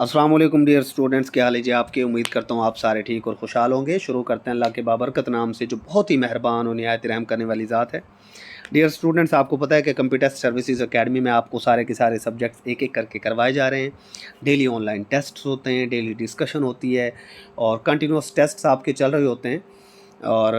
अस्सलाम वालेकुम dear students, क्या हाल है जी आपके। उम्मीद करता हूँ आप सारे ठीक और खुशहाल होंगे। शुरू करते हैं अल्लाह के बाबरकत नाम से जो बहुत ही मेहरबान और निहायत रहम करने वाली ज़ात है। डियर स्टूडेंट्स, आपको पता है कि कंप्यूटर सर्विसेज एकेडमी में आपको सारे के सारे सब्जेक्ट्स एक एक करके करवाए जा रहे हैं। डेली ऑनलाइन टेस्ट्स होते हैं, डेली डिस्कशन होती है और कंटिन्यूस टेस्ट्स आपके चल रहे होते हैं और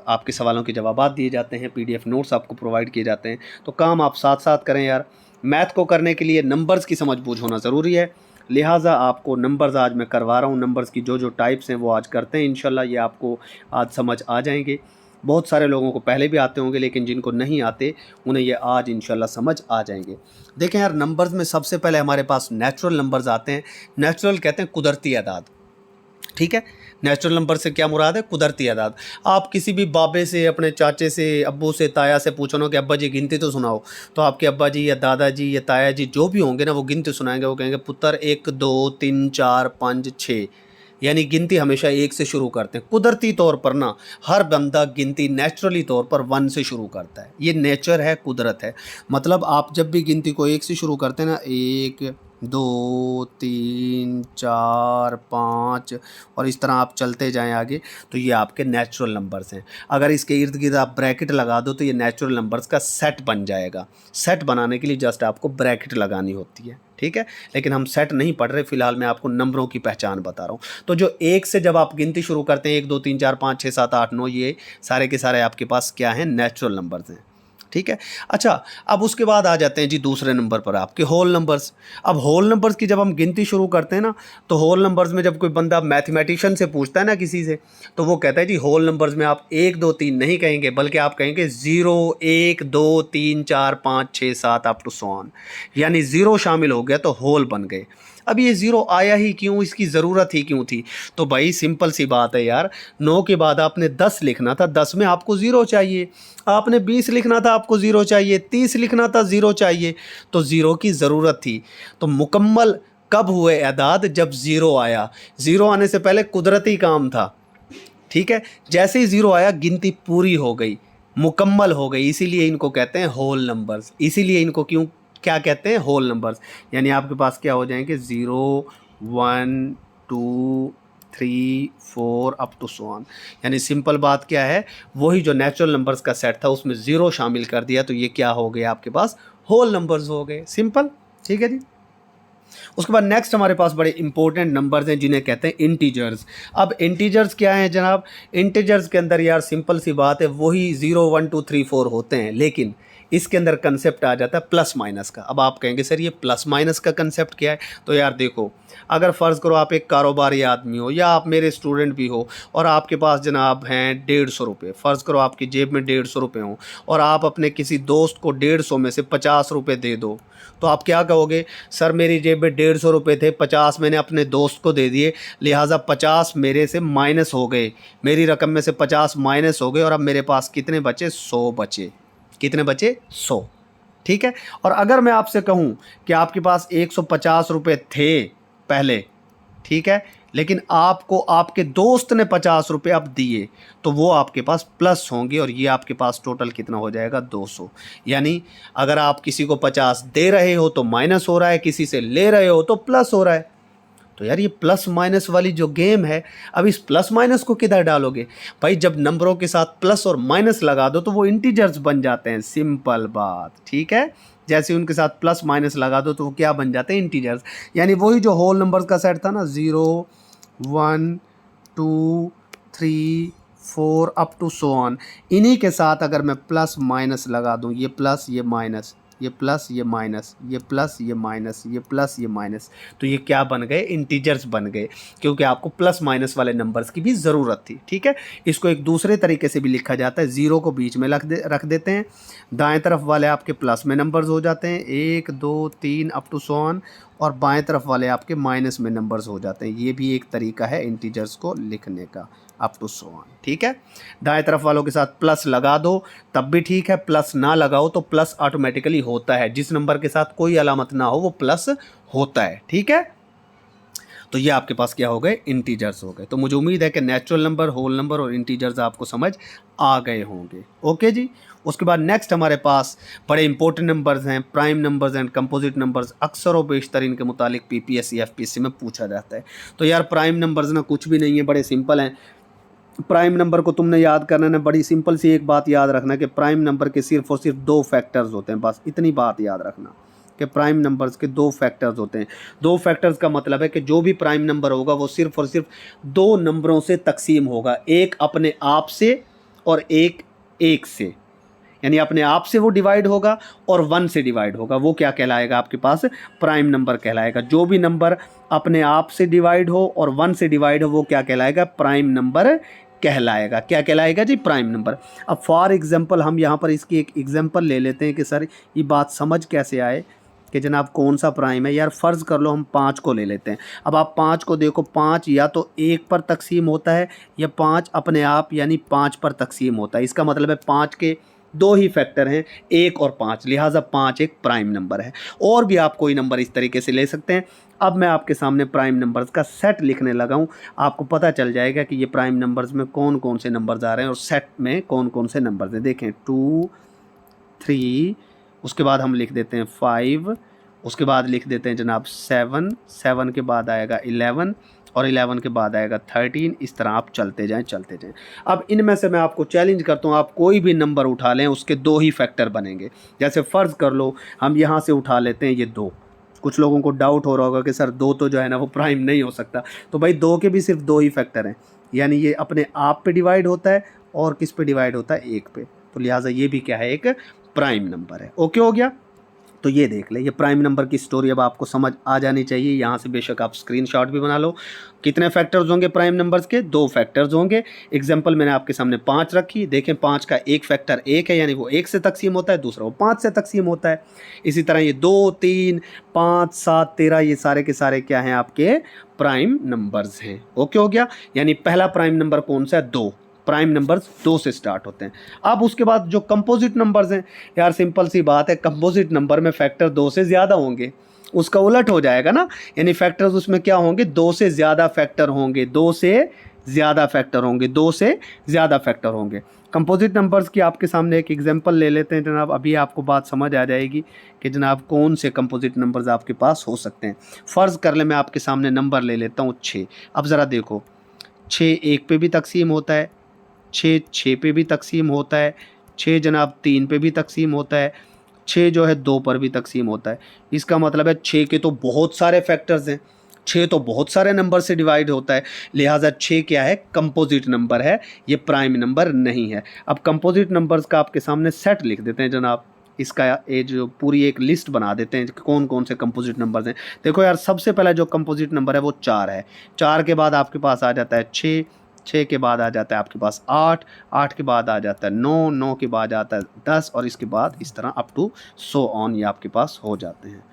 आपके सवालों के जवाब दिए जाते हैं, PDF नोट्स आपको प्रोवाइड किए जाते हैं। तो काम आप साथ साथ करें यार। मैथ को करने के लिए नंबर्स की समझ बूझ होना ज़रूरी है, लिहाजा आपको नंबर्स आज मैं करवा रहा हूँ। नंबर्स की जो जो टाइप्स हैं वो आज करते हैं इंशाल्लाह, ये आपको आज समझ आ जाएंगे। बहुत सारे लोगों को पहले भी आते होंगे, लेकिन जिनको नहीं आते उन्हें ये आज इंशाल्लाह समझ आ जाएंगे। देखें यार, नंबर्स में सबसे पहले हमारे पास नेचुरल नंबर्स आते हैं। नेचुरल कहते हैं कुदरती अदाद, ठीक है। नेचुरल नंबर से क्या मुराद है? कुदरती अदाद। आप किसी भी बाबे से, अपने चाचे से, अब्बू से, ताया से पूछो ना कि अब्बा जी गिनती तो सुनाओ, तो आपके अब्बा जी या दादाजी या ताया जी जो भी होंगे ना वो गिनती सुनाएंगे। वो कहेंगे पुत्र 1 2 3 4 5 6, यानी गिनती हमेशा 1 से शुरू करते हैं। कुदरती तौर पर ना हर बंदा गिनती नेचुरली तौर पर 1 से शुरू करता है। ये नेचर है, कुदरत है। मतलब आप जब भी गिनती को 1 से शुरू करते हैं ना, 1 2 3 4 5 और इस तरह आप चलते जाएं आगे, तो ये आपके नेचुरल नंबर्स हैं। अगर इसके इर्द गिर्द आप ब्रैकेट लगा दो तो ये नेचुरल नंबर्स का सेट बन जाएगा। सेट बनाने के लिए जस्ट आपको ब्रैकेट लगानी होती है, ठीक है। लेकिन हम सेट नहीं पढ़ रहे, फिलहाल मैं आपको नंबरों की पहचान बता रहा हूँ। तो जो 1 से जब आप गिनती शुरू करते हैं, 1 2 3 4 5 6 7 8 9, ये सारे के सारे आपके पास क्या हैं? नेचुरल नंबर्स हैं, ठीक है। अच्छा, अब उसके बाद आ जाते हैं जी दूसरे नंबर पर आपके होल नंबर्स। अब होल नंबर्स की जब हम गिनती शुरू करते हैं ना, तो होल नंबर्स में जब कोई बंदा मैथमेटिशियन से पूछता है ना किसी से, तो वो कहता है जी होल नंबर्स में आप 1 2 3 नहीं कहेंगे, बल्कि आप कहेंगे 0 1 2 3 4 5 6 7 अप टू सो ऑन, यानी 0 शामिल हो गया तो होल बन गए। अब ये 0 आया ही क्यों, इसकी ज़रूरत ही क्यों थी? तो भाई सिंपल सी बात है यार, 9 के बाद आपने 10 लिखना था, 10 में आपको 0 चाहिए। आपने 20 लिखना था, आपको 0 चाहिए। 30 लिखना था, 0 चाहिए। तो 0 की ज़रूरत थी। तो मुकम्मल कब हुए एदाद? जब 0 आया। 0 आने से पहले कुदरती काम था, ठीक है। जैसे ही 0 आया गिनती पूरी हो गई, मुकम्मल हो गई। इसीलिए इनको कहते हैं होल नंबर्स। इसीलिए इनको क्यों क्या कहते हैं? Whole numbers. यानी आपके पास क्या हो जाएंगे? 0 1 2 3 4 अप टू सो ऑन। यानी सिंपल बात क्या है, वही जो नेचुरल नंबर्स का सेट था उसमें 0 शामिल कर दिया, तो ये क्या हो गया? आपके पास होल नंबर्स हो गए। सिंपल, ठीक है जी। उसके बाद नेक्स्ट हमारे पास बड़े इंपॉर्टेंट नंबर्स हैं जिन्हें कहते हैं इंटीजर्स। अब इंटीजर्स क्या हैं जनाब? इंटीजर्स के अंदर यार सिंपल सी बात है, वही 0 1 2 3 4 होते हैं, लेकिन इसके अंदर कंसेप्ट आ जाता है प्लस माइनस का। अब आप कहेंगे सर ये प्लस माइनस का कंसेप्ट क्या है? तो यार देखो, अगर फ़र्ज़ करो आप एक कारोबारी आदमी हो या आप मेरे स्टूडेंट भी हो और आपके पास जनाब हैं 150 रुपये। फ़र्ज़ करो आपकी जेब में 150 रुपये हों और आप अपने किसी दोस्त को 150 में से 50 रुपये दे दो, तो आप क्या कहोगे? सर मेरी जेब में 150 रुपये थे, 50 मैंने अपने दोस्त को दे दिए, लिहाजा 50 मेरे से माइनस हो गए, मेरी रकम में से 50 माइनस हो गए और अब मेरे पास कितने बचे? 100 बचे। कितने बचे? 100, ठीक है। और अगर मैं आपसे कहूं कि आपके पास 150 रुपये थे पहले, ठीक है, लेकिन आपको आपके दोस्त ने 50 रुपये अब दिए, तो वो आपके पास प्लस होंगे और ये आपके पास टोटल कितना हो जाएगा? 200। यानी अगर आप किसी को 50 दे रहे हो तो माइनस हो रहा है, किसी से ले रहे हो तो प्लस हो रहा है। तो यार ये प्लस माइनस वाली जो गेम है, अब इस प्लस माइनस को किधर डालोगे? भाई जब नंबरों के साथ प्लस और माइनस लगा दो तो वो इंटीजर्स बन जाते हैं। सिंपल बात, ठीक है। जैसे उनके साथ प्लस माइनस लगा दो तो वो क्या बन जाते हैं? इंटीजर्स। यानी वही जो होल नंबर्स का सेट था ना, 0 1 2 3 4 अप टू सो ऑन, इन्हीं के साथ अगर मैं प्लस माइनस लगा दूं, ये प्लस ये माइनस, ये प्लस ये माइनस, ये प्लस ये माइनस, ये प्लस ये माइनस, तो ये क्या बन गए? इंटीजर्स बन गए, क्योंकि आपको प्लस माइनस वाले नंबर्स की भी ज़रूरत थी, ठीक है। इसको एक दूसरे तरीके से भी लिखा जाता है, 0 को बीच में रख देते हैं, दाएं तरफ वाले आपके प्लस में नंबर्स हो जाते हैं 1 2 3 अप टू सो ऑन, और बाएं तरफ वाले आपके माइनस में नंबर्स हो जाते हैं। ये भी एक तरीका है इंटीजर्स को लिखने का, अप टू सो ऑन, ठीक है। दाएं तरफ वालों के साथ प्लस लगा दो तब भी ठीक है, प्लस ना लगाओ तो प्लस ऑटोमेटिकली होता है। जिस नंबर के साथ कोई अलामत ना हो वो प्लस होता है, ठीक है। तो ये आपके पास क्या हो गए, इंटीजर्स हो गए। तो मुझे उम्मीद है कि नेचुरल नंबर, होल नंबर और इंटीजर्स आपको समझ आ गए होंगे। ओके जी। उसके बाद नेक्स्ट हमारे पास बड़े इंपॉर्टेंट नंबर्स हैं, prime numbers and composite numbers. अक्सर और बेशतर इनके मुतालिक पीपीएससी एफपीएससी में पूछा जाता है। तो यार प्राइम नंबर्स ना कुछ भी नहीं है, बड़े सिंपल हैं। प्राइम नंबर को तुमने याद करना है, बड़ी सिंपल सी एक बात याद रखना कि प्राइम नंबर के सिर्फ और सिर्फ दो फैक्टर्स होते हैं, बस इतनी बात याद रखना कि प्राइम नंबर्स के दो फैक्टर्स होते हैं। दो फैक्टर्स का मतलब है कि जो भी प्राइम नंबर होगा वो सिर्फ और सिर्फ दो नंबरों से तकसीम होगा, एक अपने आप से और एक एक से, यानी अपने आप से वो डिवाइड होगा और वन से डिवाइड होगा, वो क्या कहलाएगा आपके पास, प्राइम नंबर कहलाएगा। जो भी नंबर अपने आप से डिवाइड हो और वन से डिवाइड हो वो क्या कहलाएगा, प्राइम नंबर कहलाएगा। क्या कहलाएगा जी, प्राइम नंबर। अब फॉर एग्जांपल हम यहाँ पर इसकी एक एग्जांपल ले लेते हैं कि सर ये बात समझ कैसे आए कि जनाब कौन सा प्राइम है। यार फ़र्ज़ कर लो हम 5 को ले लेते हैं। अब आप 5 को देखो, 5 या तो 1 पर तकसीम होता है या 5 अपने आप यानी 5 पर तकसीम होता है। इसका मतलब है 5 के दो ही फैक्टर हैं, 1 और 5, लिहाजा 5 एक प्राइम नंबर है। और भी आप कोई नंबर इस तरीके से ले सकते हैं। अब मैं आपके सामने प्राइम नंबर्स का सेट लिखने लगा हूँ, आपको पता चल जाएगा कि ये प्राइम नंबर्स में कौन कौन से नंबर्स आ रहे हैं और सेट में कौन कौन से नंबर्स हैं। देखें 2, 3, उसके बाद हम लिख देते हैं 5, उसके बाद लिख देते हैं जनाब 7, 7 के बाद आएगा 11 और 11 के बाद आएगा 13। इस तरह आप चलते जाएं चलते जाएं। अब इनमें से मैं आपको चैलेंज करता हूं, आप कोई भी नंबर उठा लें उसके दो ही फैक्टर बनेंगे। जैसे फ़र्ज़ कर लो हम यहाँ से उठा लेते हैं ये 2। कुछ लोगों को डाउट हो रहा होगा कि सर 2 तो जो है ना वो प्राइम नहीं हो सकता। तो भाई 2 के भी सिर्फ 2 ही फैक्टर हैं, यानी ये अपने आप पे डिवाइड होता है और किस पे डिवाइड होता है, 1 पे। तो लिहाजा ये भी क्या है, एक प्राइम नंबर है। ओके हो गया। तो ये देख ले, ये प्राइम नंबर की स्टोरी अब आपको समझ आ जानी चाहिए। यहाँ से बेशक आप स्क्रीनशॉट भी बना लो। कितने फैक्टर्स होंगे प्राइम नंबर्स के, 2 फैक्टर्स होंगे। एग्जांपल मैंने आपके सामने 5 रखी, देखें 5 का एक फैक्टर 1 है, यानी वो 1 से तकसीम होता है, दूसरा वो 5 से तकसीम होता है। इसी तरह ये 2, 3, 5, 7, 13 ये सारे के सारे क्या हैं, आपके प्राइम नंबर्स हैं। ओके हो गया। यानी पहला प्राइम नंबर कौन सा है, 2। प्राइम नंबर्स 2 से स्टार्ट होते हैं। अब उसके बाद जो कंपोजिट नंबर्स हैं, यार सिंपल सी बात है, कंपोजिट नंबर में फैक्टर 2 से ज़्यादा होंगे, उसका उलट हो जाएगा ना, यानी फैक्टर्स उसमें क्या होंगे, 2 से ज़्यादा फैक्टर होंगे, 2 से ज़्यादा फैक्टर होंगे, 2 से ज़्यादा फैक्टर होंगे। कंपोजिट नंबर्स की आपके सामने एक एग्जांपल ले लेते हैं जनाब, अभी आपको बात समझ आ जाएगी कि जनाब कौन से कंपोजिट नंबर्स आपके पास हो सकते हैं। फ़र्ज़ कर ले मैं आपके सामने नंबर ले लेता हूँ 6। अब ज़रा देखो, 6 1 पे भी तकसीम होता है, 6 6 पे भी तकसीम होता है, 6 जनाब 3 पे भी तकसीम होता है, 6 जो है 2 पर भी तकसीम होता है। इसका मतलब है 6 के तो बहुत सारे फैक्टर्स हैं, 6 तो बहुत सारे नंबर से डिवाइड होता है, लिहाजा 6 क्या है, कंपोजिट नंबर है, ये प्राइम नंबर नहीं है। अब कंपोजिट नंबर्स का आपके सामने सेट लिख देते हैं जनाब, इसका ये जो पूरी एक लिस्ट बना देते हैं कि कौन कौन से कंपोजिट नंबर्स हैं। देखो यार सबसे पहला जो कंपोजिट नंबर है वो 4 है। 4 के बाद आपके पास आ जाता है 6, 6 के बाद आ जाता है आपके पास 8, 8 के बाद आ जाता है 9, 9 के बाद आता है 10 और इसके बाद इस तरह अप टू सो ऑन ये आपके पास हो जाते हैं।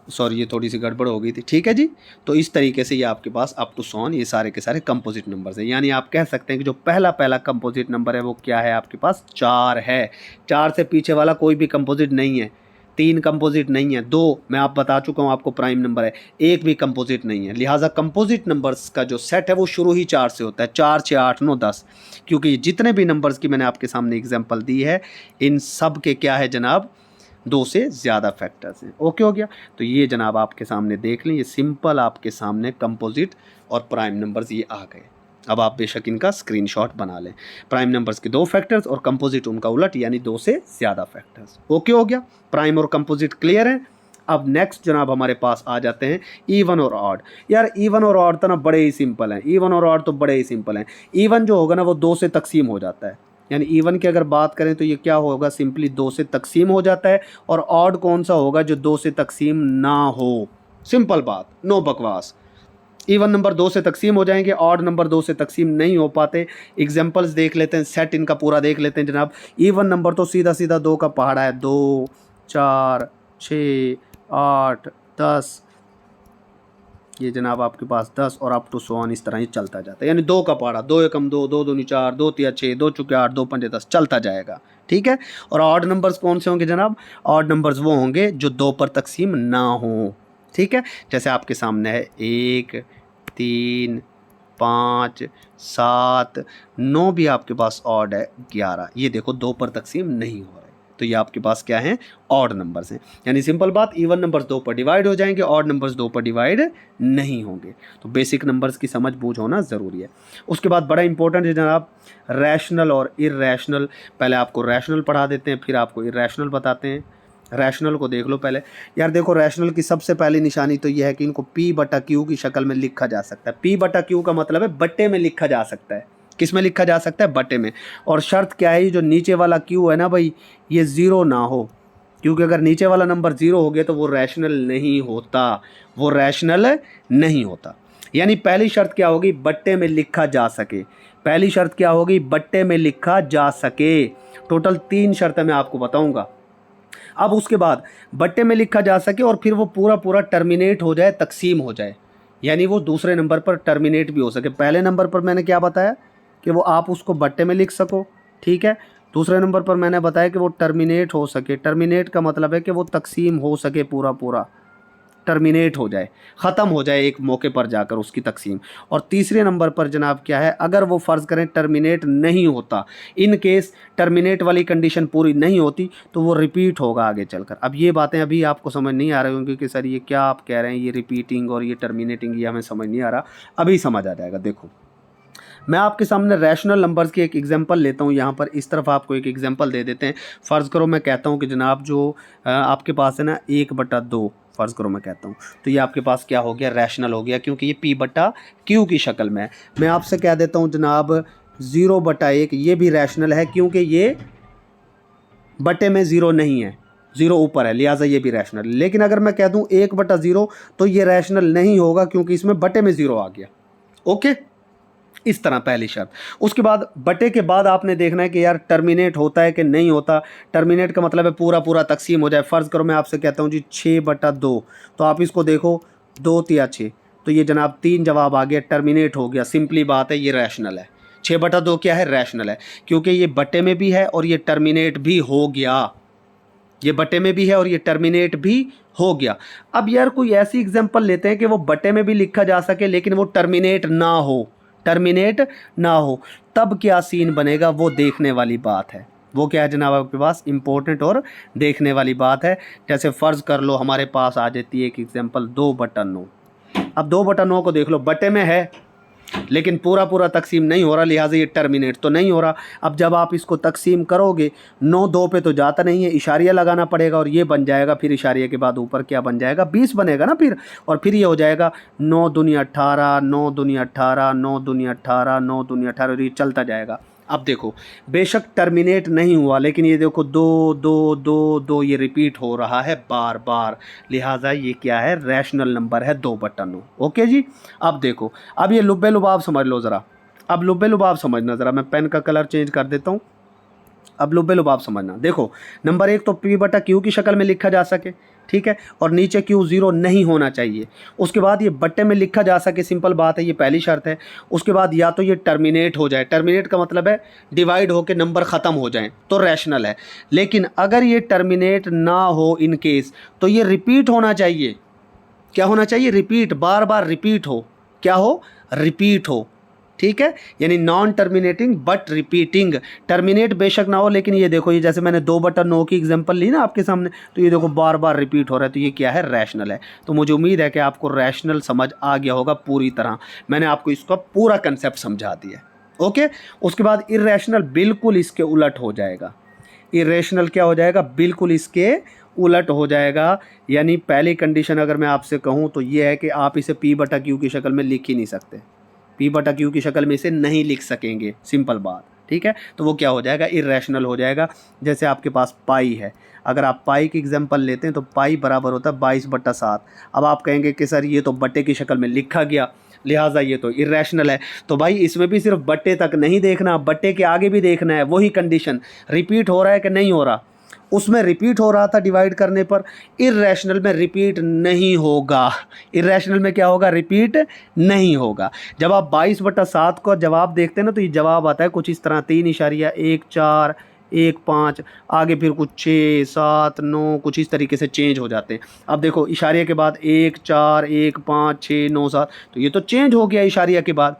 सॉरी ये थोड़ी सी गड़बड़ हो गई थी, ठीक है जी। तो इस तरीके से ये आपके पास अप टू सॉन ये सारे के सारे कंपोजिट नंबर्स हैं। यानी आप कह सकते हैं कि जो पहला कंपोजिट नंबर है वो क्या है, आपके पास 4 है। 4 से पीछे वाला कोई भी कंपोजिट नहीं है, 3 कंपोजिट नहीं है, 2 मैं आप बता चुका हूँ आपको प्राइम नंबर है, 1 भी कंपोजिट नहीं है। लिहाजा कंपोजिट नंबर्स का जो सेट है वो शुरू ही 4 से होता है, 4, 6, 8, 9, 10, क्योंकि जितने भी नंबर्स की मैंने आपके सामने एग्जांपल दी है इन सब के क्या है जनाब, 2 से ज़्यादा फैक्टर्स हैं। ओके हो गया। तो ये जनाब आपके सामने देख लें, ये सिंपल आपके सामने कंपोजिट और प्राइम नंबर्स ये आ गए। अब आप बेशक इनका स्क्रीनशॉट बना लें। प्राइम नंबर्स के 2 फैक्टर्स और कंपोजिट उनका उलट, यानी 2 से ज़्यादा फैक्टर्स। ओके हो गया। प्राइम और कंपोजिट क्लियर हैं। अब नेक्स्ट जनाब हमारे पास आ जाते हैं इवन और ऑड। यार इवन और ऑड तो ना बड़े ही सिंपल हैं, इवन और ऑड तो बड़े ही सिंपल हैं। इवन जो होगा ना वो 2 से तकसीम हो जाता है, यानी इवन की अगर बात करें तो ये क्या होगा, सिंपली 2 से तकसीम हो जाता है। और ऑड कौन सा होगा, जो 2 से तकसीम ना हो। सिंपल बात, नो बकवास। इवन नंबर 2 से तकसीम हो जाएंगे, ऑड नंबर 2 से तकसीम नहीं हो पाते। एग्जांपल्स देख लेते हैं, सेट इनका पूरा देख लेते हैं जनाब। इवन नंबर तो सीधा सीधा 2 का पहाड़ा है, 2, 4, 6, 8, 10, ये जनाब आपके पास 10 और अप टू 100 इस तरह ही चलता जाता है। यानी 2 का पहाड़ा, 2 एकम 2, 2 दूनी 4, 2 तिया 6, 2 चुके 8, 2 पंजे 10 चलता जाएगा। ठीक है। और ऑड नंबर्स कौन से होंगे जनाब? ऑड नंबर्स वो होंगे जो 2 पर तकसीम ना हो। ठीक है। जैसे आपके सामने है 1, 3, 5, 7, 9 भी आपके पास ऑड है, 11। ये देखो 2 पर तकसीम नहीं हो रहा है, तो ये आपके पास क्या है? ऑड नंबर्स हैं। यानी सिंपल बात, इवन नंबर्स 2 पर डिवाइड हो जाएंगे, ऑड नंबर्स 2 पर डिवाइड नहीं होंगे। तो बेसिक नंबर्स की समझ बूझ होना ज़रूरी है। उसके बाद बड़ा इंपॉर्टेंट है जनाब रैशनल और इर्रैशनल। पहले आपको रैशनल पढ़ा देते हैं, फिर आपको इर्रैशनल बताते हैं। रैशनल को देख लो पहले। यार देखो, रैशनल की सबसे पहली निशानी तो यह है कि इनको P/Q की शक्ल में लिखा जा सकता है। P/Q का मतलब है बट्टे में लिखा जा सकता है। किस में लिखा जा सकता है? बट्टे में। और शर्त क्या है? जो नीचे वाला Q है ना भाई, ये ज़ीरो ना हो, क्योंकि अगर नीचे वाला नंबर ज़ीरो हो गया तो वो रैशनल नहीं होता, वो रैशनल नहीं होता। यानी पहली शर्त क्या होगी? बट्टे में लिखा जा सके। पहली शर्त क्या होगी? बट्टे में लिखा जा सके। टोटल 3 शर्तें मैं आपको बताऊंगा। अब उसके बाद बट्टे में लिखा जा सके और फिर वो पूरा पूरा टर्मिनेट हो जाए, तकसीम हो जाए, यानी वो दूसरे नंबर पर टर्मिनेट भी हो सके। पहले नंबर पर मैंने क्या बताया कि वो आप उसको बट्टे में लिख सको, ठीक है। दूसरे नंबर पर मैंने बताया कि वो टर्मिनेट हो सके। टर्मिनेट का मतलब है कि वो तकसीम हो सके, पूरा पूरा टर्मिनेट हो जाए, ख़त्म हो जाए एक मौके पर जाकर उसकी तकसीम। और तीसरे नंबर पर जनाब क्या है? अगर वो फ़र्ज़ करें टर्मिनेट नहीं होता, इन केस टर्मिनेट वाली कंडीशन पूरी नहीं होती, तो वो रिपीट होगा आगे चलकर। अब ये बातें अभी आपको समझ नहीं आ रही होंगी कि सर ये क्या आप कह रहे हैं, ये रिपीटिंग और ये टर्मिनेटिंग, ये हमें समझ नहीं आ रहा। अभी समझ आ जाएगा। देखो, मैं आपके सामने रैशनल नंबर्स की एक एग्जांपल लेता हूँ। यहाँ पर इस तरफ आपको एक एग्जांपल दे देते हैं। फ़र्ज़ करो मैं कहता हूँ कि जनाब जो आपके पास है ना 1/2, फ़र्ज़ करो मैं कहता हूँ, तो ये आपके पास क्या हो गया? रैशनल हो गया, क्योंकि ये P/Q की शक्ल में है। मैं आपसे कह देता हूँ जनाब 0/1, ये भी रैशनल है, क्योंकि ये बटे में 0 नहीं है, 0 ऊपर है, लिहाजा ये भी रैशनल। लेकिन अगर मैं कह दूँ 1/0, तो ये रैशनल नहीं होगा, क्योंकि इसमें बटे में 0 आ गया। ओके, इस तरह पहली शर्त। उसके बाद बटे के बाद आपने देखना है कि यार टर्मिनेट होता है कि नहीं होता। टर्मिनेट का मतलब है पूरा पूरा तकसीम हो जाए। फ़र्ज़ करो मैं आपसे कहता हूँ जी 6/2, तो आप इसको देखो 2 तिया 6, तो ये जनाब 3 जवाब आ गया, टर्मिनेट हो गया। सिंपली बात है, ये रैशनल है। 6/2 क्या है? रैशनल है, क्योंकि ये बटे में भी है और ये टर्मिनेट भी हो गया। ये बटे में भी है और ये टर्मिनेट भी हो गया। अब यार कोई ऐसी एग्जांपल लेते हैं कि वो बटे में भी लिखा जा सके लेकिन वो टर्मिनेट ना हो, टर्मिनेट ना हो, तब क्या सीन बनेगा? वो देखने वाली बात है। वो क्या है जनाब आपके पास? इंपॉर्टेंट और देखने वाली बात है। जैसे फ़र्ज़ कर लो हमारे पास आ जाती है एक एग्जांपल 2/9। अब 2/9 को देख लो, बटे में है लेकिन पूरा पूरा तकसीम नहीं हो रहा, लिहाजा ये टर्मिनेट तो नहीं हो रहा। अब जब आप इसको तकसीम करोगे, 9 2 पे तो जाता नहीं है, इशारिया लगाना पड़ेगा और ये बन जाएगा। फिर इशारिया के बाद ऊपर क्या बन जाएगा? 20 बनेगा ना फिर। और फिर ये हो जाएगा 9 दूनी 18, 9 दूनी 18, 9 दूनी 18, 9 दूनी 18, और ये चलता जाएगा। अब देखो, बेशक टर्मिनेट नहीं हुआ, लेकिन ये देखो 2 2 2 2 ये रिपीट हो रहा है बार बार, लिहाजा ये क्या है? रैशनल नंबर है 2/9। ओके जी। अब देखो, अब ये लुब्बे लुबाब समझ लो ज़रा। अब लुब्बे लुबाब समझना ज़रा, मैं पेन का कलर चेंज कर देता हूँ। अब लुब्बे लुबाब समझना। देखो, नंबर 1 तो P/Q की शक्ल में लिखा जा सके, ठीक है, और नीचे Q 0 नहीं होना चाहिए। उसके बाद ये बट्टे में लिखा जा सके, सिंपल बात है, ये पहली शर्त है। उसके बाद या तो ये टर्मिनेट हो जाए, टर्मिनेट का मतलब है डिवाइड होकर नंबर ख़त्म हो जाए, तो रैशनल है। लेकिन अगर ये टर्मिनेट ना हो इन केस, तो ये रिपीट होना चाहिए। क्या होना चाहिए? रिपीट, बार बार रिपीट हो। क्या हो? रिपीट हो, ठीक है। यानी non terminating but repeating. Terminate बेशक ना हो, लेकिन ये देखो, ये जैसे मैंने 2/9 की एग्जांपल ली ना आपके सामने, तो ये देखो बार बार रिपीट हो रहा है, तो ये क्या है? रैशनल है। तो मुझे उम्मीद है कि आपको रैशनल समझ आ गया होगा पूरी तरह। मैंने आपको इसका पूरा कंसेप्ट समझा दिया। ओके। उसके बाद इर्रेशनल बिल्कुल इसके उलट हो जाएगा। इरेशनल क्या हो जाएगा? बिल्कुल इसके उलट हो जाएगा। यानी पहली कंडीशन अगर मैं आपसे कहूँ तो ये है कि आप इसे P/Q की शक्ल में लिख ही नहीं सकते। P/Q की शक्ल में इसे नहीं लिख सकेंगे, सिंपल बात, ठीक है। तो वो क्या हो जाएगा? इरेशनल हो जाएगा। जैसे आपके पास पाई है, अगर आप पाई की एग्जांपल लेते हैं तो पाई बराबर होता है 22/7। अब आप कहेंगे कि सर ये तो बट्टे की शक्ल में लिखा गया, लिहाजा ये तो इरेशनल है। तो भाई इसमें भी सिर्फ बट्टे तक नहीं देखना, बट्टे के आगे भी देखना है। वही कंडीशन रिपीट हो रहा है कि नहीं हो रहा। उसमें रिपीट हो रहा था डिवाइड करने पर, इर्रेशनल में रिपीट नहीं होगा। इर्रेशनल में क्या होगा? रिपीट नहीं होगा। जब आप 22/7 को जवाब देखते हैं ना, तो ये जवाब आता है कुछ इस तरह, 3.1 4 1 5, आगे फिर कुछ 6 7 9 कुछ इस तरीके से चेंज हो जाते हैं। अब देखो इशारे के बाद 1 4 1 5 6 9 7, तो ये तो चेंज हो गया इशारिया के बाद,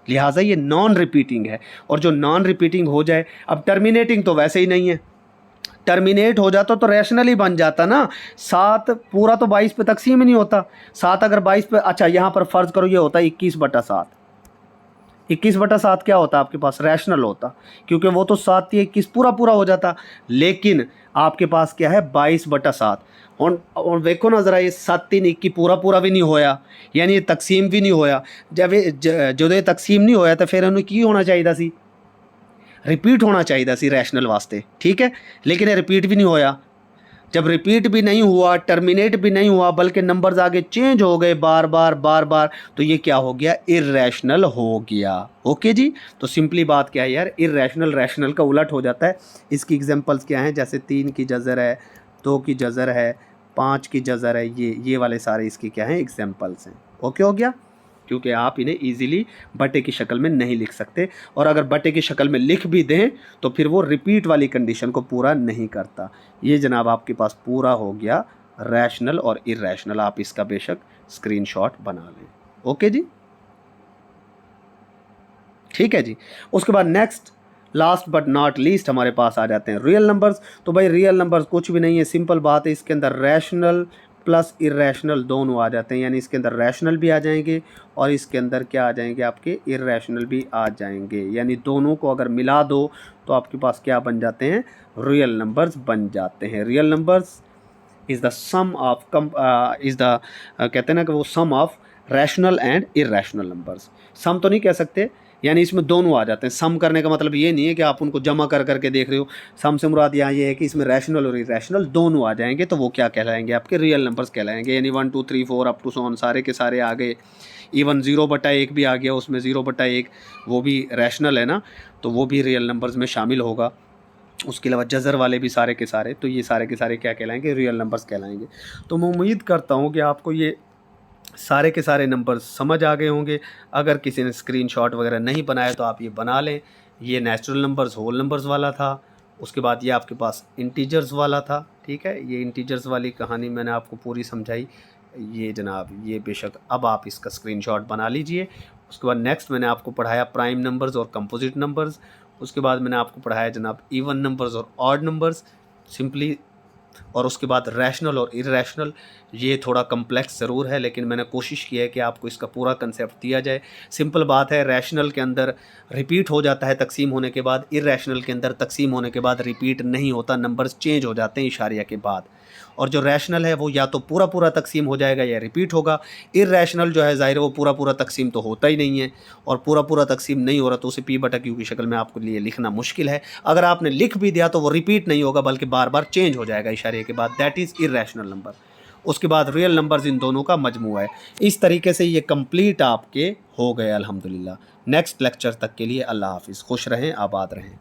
लिहाजा ये नॉन रिपीटिंग है। और जो नॉन रिपीटिंग हो जाए, अब टर्मिनेटिंग तो वैसे ही नहीं है, टर्मिनेट हो जाता तो रैशनल ही बन जाता ना। 7 पूरा तो 22 पे तकसीम ही नहीं होता। 7 अगर 22 पे, अच्छा यहाँ पर फ़र्ज़ करो ये होता है 21/7। 21/7 क्या होता है आपके पास? रैशनल होता, क्योंकि वो तो 7 थी, 21 पूरा पूरा हो जाता। लेकिन आपके पास क्या है? 22/7। और देखो ना ज़रा, ये 7 3 21 पूरा पूरा भी नहीं होया, यानी ये तकसीम भी नहीं होया। जब ये जो ये तकसीम नहीं होया तो फिर उन्हें की होना चाहिए सी? रिपीट होना चाहिए सी रैशनल वास्ते, ठीक है। लेकिन ये रिपीट भी नहीं होया। जब रिपीट भी नहीं हुआ, टर्मिनेट भी नहीं हुआ, बल्कि नंबर्स आगे चेंज हो गए बार बार बार बार, तो ये क्या हो गया? इर्रेशनल हो गया। ओके जी। तो सिंपली बात क्या है यार, इर्रेशनल रैशनल का उलट हो जाता है। इसकी एग्जांपल्स क्या हैं? जैसे 3 की जज़र है, 2 की जज़र है, 5 की जज़र है, ये वाले सारे इसके क्या हैं? एग्जांपल्स हैं। ओके हो गया। क्योंकि आप इन्हें इजीली बटे की शक्ल में नहीं लिख सकते, और अगर बटे की शक्ल में लिख भी दें तो फिर वो रिपीट वाली कंडीशन को पूरा नहीं करता। ये जनाब आपके पास पूरा हो गया रैशनल और इर्रेशनल। आप इसका बेशक स्क्रीनशॉट बना लें। ओके जी, ठीक है जी। उसके बाद next, last but not least हमारे पास आ जाते हैं रियल नंबर्स। तो भाई रियल नंबर्स कुछ भी नहीं है, सिंपल बात है, इसके अंदर रैशनल प्लस इर्रेशनल दोनों आ जाते हैं, यानी इसके अंदर रैशनल भी आ जाएंगे और इसके अंदर क्या आ जाएंगे? आपके इर्रेशनल भी आ जाएंगे, यानी दोनों को अगर मिला दो तो आपके पास क्या बन जाते हैं? रियल नंबर्स बन जाते हैं। Real numbers is the sum of कहते हैं ना कि वो sum of rational and irrational numbers. Sum तो नहीं कह सकते, यानी इसमें दोनों आ जाते हैं। सम करने का मतलब ये नहीं है कि आप उनको जमा कर करके देख रहे हो। सम से मुराद यहाँ ये है कि इसमें रैशनल और इरेशनल दोनों आ जाएंगे, तो वो क्या कहलाएंगे? आपके रियल नंबर्स कहलाएंगे। यानी 1 2 3 4 अप टू सो ऑन सारे के सारे आ गए। इवन 0/1 भी आ गया, उसमें 0/1 वो भी रैशनल है ना, तो वो भी रियल नंबर्स में शामिल होगा। उसके अलावा जज़र वाले भी सारे के सारे, तो ये सारे के सारे क्या कहलाएंगे? रियल नंबर्स कहलाएंगे। तो मैं उम्मीद करता हूँ कि आपको ये सारे के सारे नंबर समझ आ गए होंगे। अगर किसी ने स्क्रीनशॉट वगैरह नहीं बनाया तो आप ये बना लें। ये नेचुरल नंबर्स, होल नंबर्स वाला था। उसके बाद ये आपके पास इंटीजर्स वाला था, ठीक है। ये इंटीजर्स वाली कहानी मैंने आपको पूरी समझाई। ये जनाब ये बेशक अब आप इसका स्क्रीनशॉट बना लीजिए। उसके बाद नेक्स्ट मैंने आपको पढ़ाया प्राइम नंबर्स और कंपोजिट नंबर्स। उसके बाद मैंने आपको पढ़ाया जनाब इवन नंबर्स और ऑड नंबर्स सिंपली। और उसके बाद रैशनल और इर्रेशनल, ये थोड़ा कम्प्लेक्स ज़रूर है, लेकिन मैंने कोशिश की है कि आपको इसका पूरा कंसेप्ट दिया जाए। सिंपल बात है, रैशनल के अंदर रिपीट हो जाता है तकसीम होने के बाद, इर्रेशनल के अंदर तकसीम होने के बाद रिपीट नहीं होता, नंबर्स चेंज हो जाते हैं इशारिया के बाद। और जो रैशनल है वो या तो पूरा पूरा तकसीम हो जाएगा या रिपीट होगा। इर्रेशनल जो है ज़ाहिर है वो पूरा पूरा तकसीम तो होता ही नहीं है, और पूरा पूरा तकसीम नहीं हो रहा तो उसे P/Q की शक्ल में आपको लिए लिखना मुश्किल है। अगर आपने लिख भी दिया तो वो रिपीट नहीं होगा, बल्कि बार बार चेंज हो जाएगा इशारे के बाद। That is irrational number. उसके बाद रियल नंबर्स इन दोनों का मजमूआ है। इस तरीके से ये कंप्लीट आपके हो गए अल्हम्दुलिल्लाह। नेक्स्ट लेक्चर तक के लिए अल्लाह हाफिज़। खुश रहें, आबाद रहें।